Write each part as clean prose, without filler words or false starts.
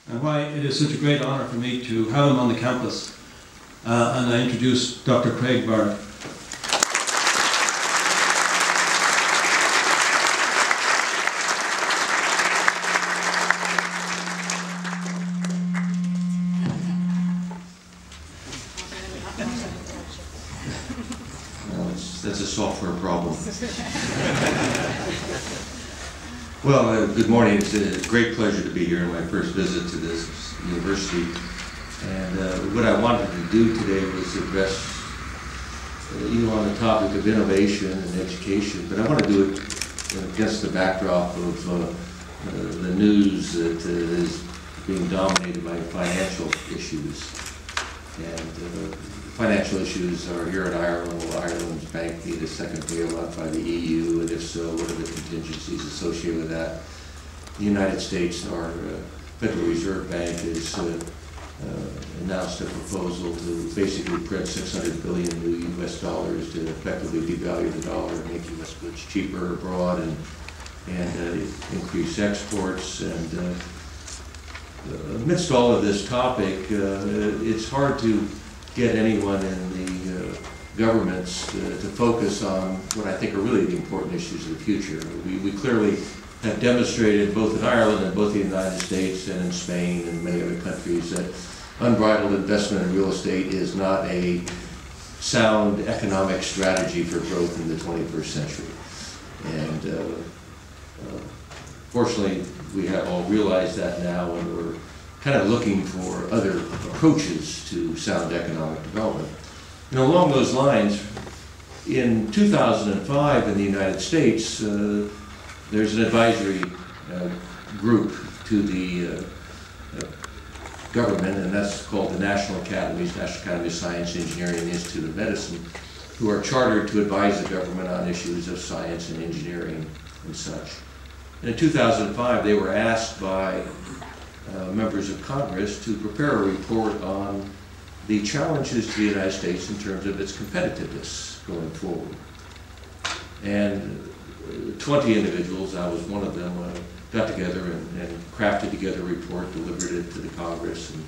and why it is such a great honor for me to have him on the campus. And I introduce Dr. Craig Barrett. That's a software problem. Well, good morning. It's a great pleasure to be here in my first visit to this university. And what I wanted to do today was address you on the topic of innovation and education, but I want to do it against the backdrop of the news that is being dominated by financial issues. And financial issues are here in Ireland. Will Ireland's bank need a second bailout by the EU? And if so, what are the contingencies associated with that? The United States, our Federal Reserve Bank has announced a proposal to basically print 600 billion new US dollars to effectively devalue the dollar and make US goods cheaper abroad and increase exports. And amidst all of this topic, it's hard to get anyone in the governments to focus on what I think are really the important issues of the future. We clearly have demonstrated both in Ireland and both the United States and in Spain and many other countries that unbridled investment in real estate is not a sound economic strategy for growth in the 21st century. And fortunately, we have all realized that now, and we're kind of looking for other approaches to sound economic development. And along those lines, in 2005 in the United States, there's an advisory group to the government, and that's called the National Academy of Science, Engineering, and Institute of Medicine, who are chartered to advise the government on issues of science and engineering and such. And in 2005, they were asked by members of Congress to prepare a report on the challenges to the United States in terms of its competitiveness going forward. And 20 individuals, I was one of them, got together and crafted together a report, delivered it to the Congress, and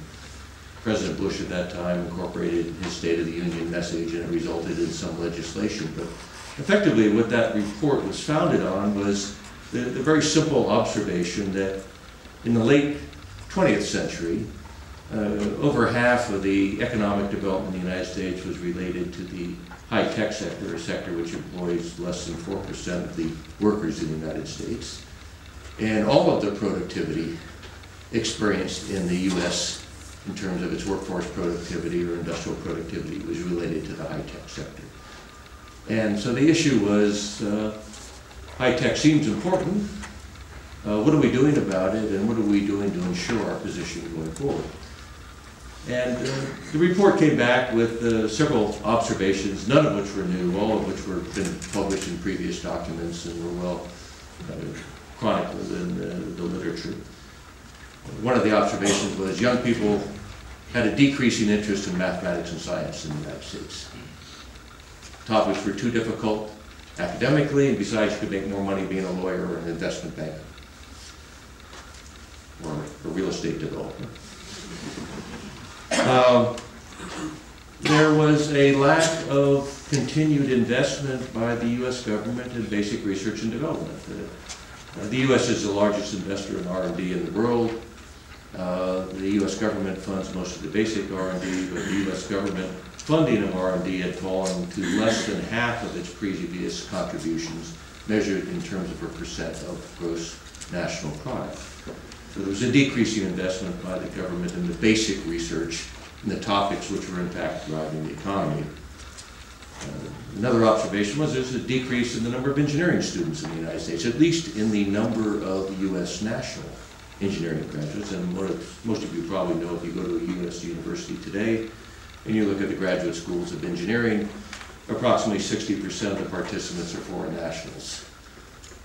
President Bush at that time incorporated his State of the Union message, and it resulted in some legislation. But effectively what that report was founded on was the very simple observation that in the late 20th century, over half of the economic development in the United States was related to the high-tech sector, a sector which employs less than 4% of the workers in the United States. And all of the productivity experienced in the U.S. in terms of its workforce productivity or industrial productivity was related to the high-tech sector. And so the issue was, high-tech seems important. What are we doing about it, and what are we doing to ensure our position going forward? And the report came back with several observations, none of which were new, all of which were been published in previous documents and were well chronicled in the literature. One of the observations was young people had a decreasing interest in mathematics and science in the United States. Topics were too difficult academically, and besides you could make more money being a lawyer or an investment banker or a real estate developer. There was a lack of continued investment by the U.S. government in basic research and development. The U.S. is the largest investor in R&D in the world. The U.S. government funds most of the basic R&D, but the U.S. government funding of R&D had fallen to less than half of its previous contributions, measured in terms of a percent of gross national product. So there was a decreasing investment by the government in the basic research and the topics which were in fact driving the economy. Another observation was there's a decrease in the number of engineering students in the United States, at least in the number of U.S. national engineering graduates. And most of you probably know, if you go to a U.S. university today and you look at the graduate schools of engineering, approximately 60% of the participants are foreign nationals.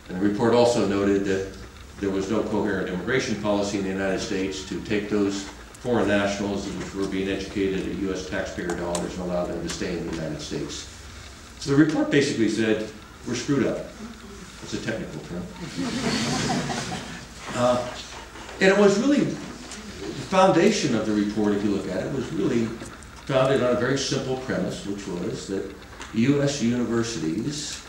And the report also noted that there was no coherent immigration policy in the United States to take those foreign nationals which were being educated at U.S. taxpayer dollars and allow them to stay in the United States. So the report basically said, we're screwed up. It's a technical term. And it was really foundation of the report, if you look at it, was really founded on a very simple premise, which was that U.S. universities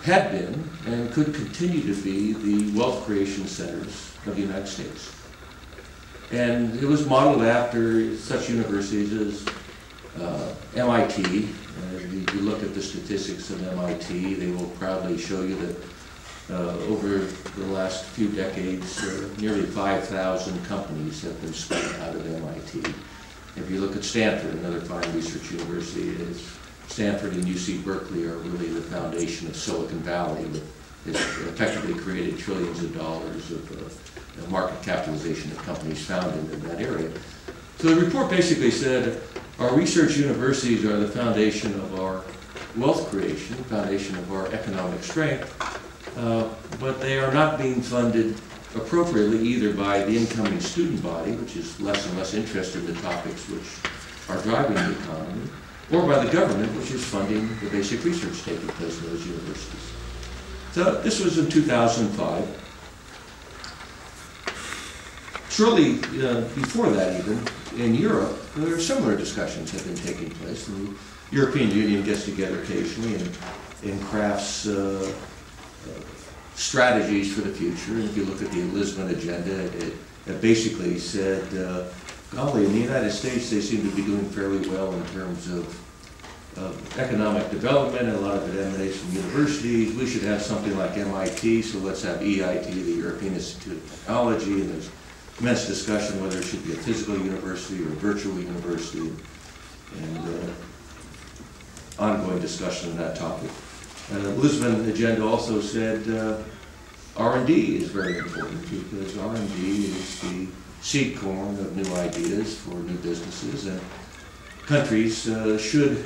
had been and could continue to be the wealth creation centers of the United States. And it was modeled after such universities as MIT. If you look at the statistics of MIT, they will proudly show you that over the last few decades, nearly 5,000 companies have been spun out of MIT. If you look at Stanford, another fine research university, Stanford and UC Berkeley are really the foundation of Silicon Valley, that has effectively created trillions of dollars of market capitalization of companies founded in that area. So the report basically said our research universities are the foundation of our wealth creation, foundation of our economic strength, but they are not being funded appropriately either by the incoming student body, which is less and less interested in the topics which are driving the economy, or by the government, which is funding the basic research taking place in those universities. So this was in 2005. Shortly before that even, in Europe, there are similar discussions have been taking place. And the European Union gets together occasionally and crafts strategies for the future. And if you look at the Lisbon agenda, it basically said, golly, in the United States they seem to be doing fairly well in terms of economic development, and a lot of it emanates from universities. We should have something like MIT, so let's have EIT, the European Institute of Technology, and there's immense discussion whether it should be a physical university or a virtual university, and ongoing discussion on that topic. The Lisbon agenda also said R&D is very important, because R&D is the seed corn of new ideas for new businesses, and countries should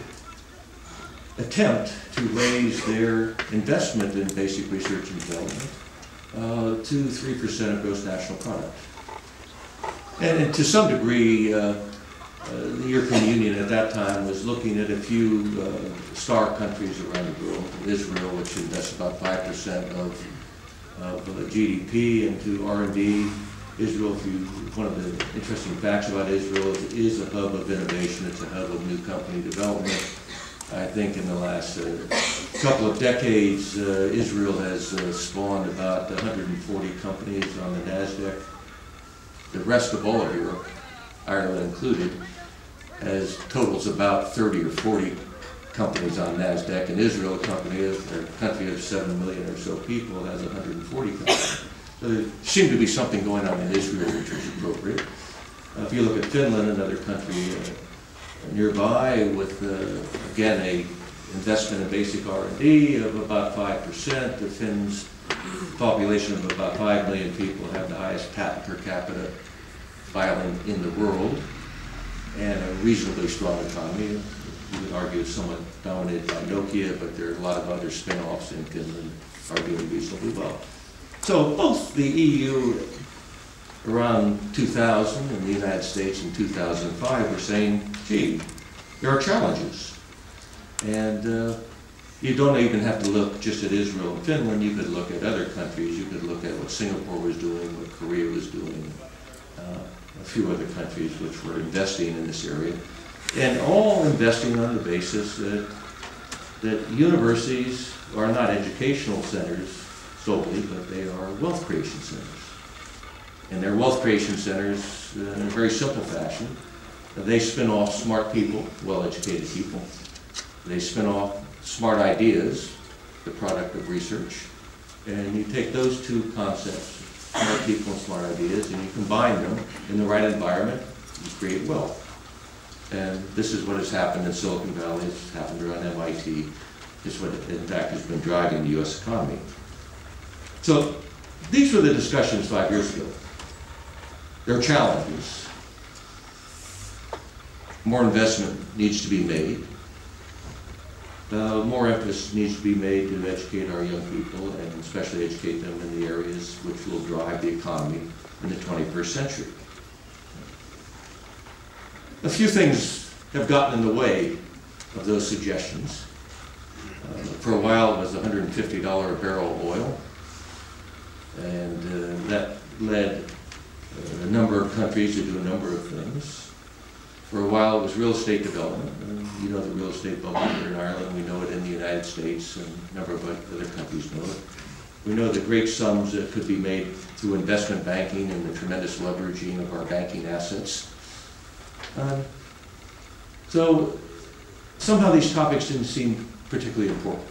attempt to raise their investment in basic research and development to 3% of gross national product. And to some degree, the European Union at that time was looking at a few star countries around the world. Israel, which invests about 5% of GDP into R&D. Israel, one of the interesting facts about Israel is a hub of innovation. It's a hub of new company development. I think in the last couple of decades, Israel has spawned about 140 companies on the NASDAQ. The rest of all of Europe, Ireland included, totals about 30 or 40 companies on NASDAQ. And Israel, a country of 7 million or so people, has 140 companies. So there seemed to be something going on in Israel which was appropriate. If you look at Finland, another country nearby, with again a investment in basic R&D of about 5%, the Finns, population of about 5 million people, have the highest patent per capita filing in the world, and a reasonably strong economy. You would argue it's somewhat dominated by Nokia, but there are a lot of other spin-offs in Finland are doing reasonably well. So both the EU around 2000 and the United States in 2005 were saying, gee, there are challenges. And you don't even have to look just at Israel and Finland. You could look at other countries. You could look at what Singapore was doing, what Korea was doing, a few other countries which were investing in this area. And all investing on the basis that universities are not educational centers solely, but they are wealth creation centers. And they're wealth creation centers in a very simple fashion. They spin off smart people, well-educated people. They spin off smart ideas, the product of research. And you take those two concepts, smart people and smart ideas, and you combine them in the right environment, you create wealth. And this is what has happened in Silicon Valley, it's happened around MIT. It's what, in fact, has been driving the U.S. economy. So these were the discussions 5 years ago. There are challenges. More investment needs to be made. More emphasis needs to be made to educate our young people, and especially educate them in the areas which will drive the economy in the 21st century. A few things have gotten in the way of those suggestions. For a while it was $150 a barrel of oil, and that led a number of countries to do a number of things. For a while it was real estate development. You know the real estate bubble here in Ireland, we know it in the United States, and a number of other countries know it. We know the great sums that could be made through investment banking and the tremendous leveraging of our banking assets. So somehow these topics didn't seem particularly important.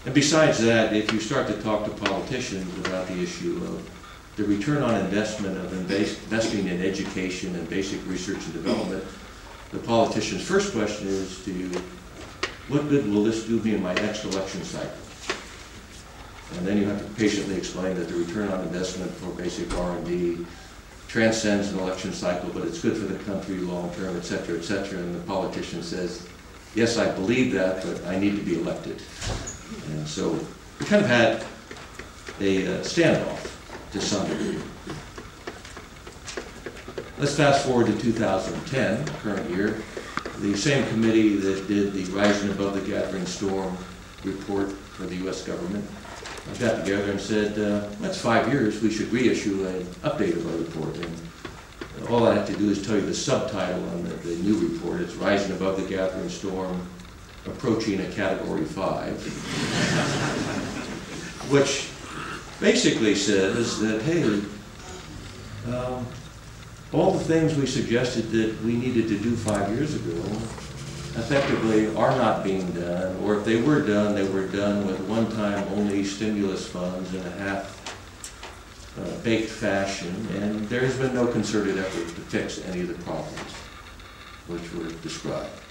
And besides that, if you start to talk to politicians about the issue of the return on investment of investing in education and basic research and development, the politician's first question is to you, what good will this do me in my next election cycle? And then you have to patiently explain that the return on investment for basic R&D transcends an election cycle, but it's good for the country long term, et cetera, and the politician says, yes, I believe that, but I need to be elected. And so we kind of had a standoff to some degree. Let's fast forward to 2010, current year. The same committee that did the Rising Above the Gathering Storm report for the U.S. government got together and said, that's 5 years, we should reissue an update of our report. And all I have to do is tell you the subtitle on the new report. It's Rising Above the Gathering Storm, Approaching a Category 5, which basically says that, hey, all the things we suggested that we needed to do 5 years ago effectively are not being done, or if they were done with one-time only stimulus funds in a half-baked fashion, and there has been no concerted effort to fix any of the problems which were described.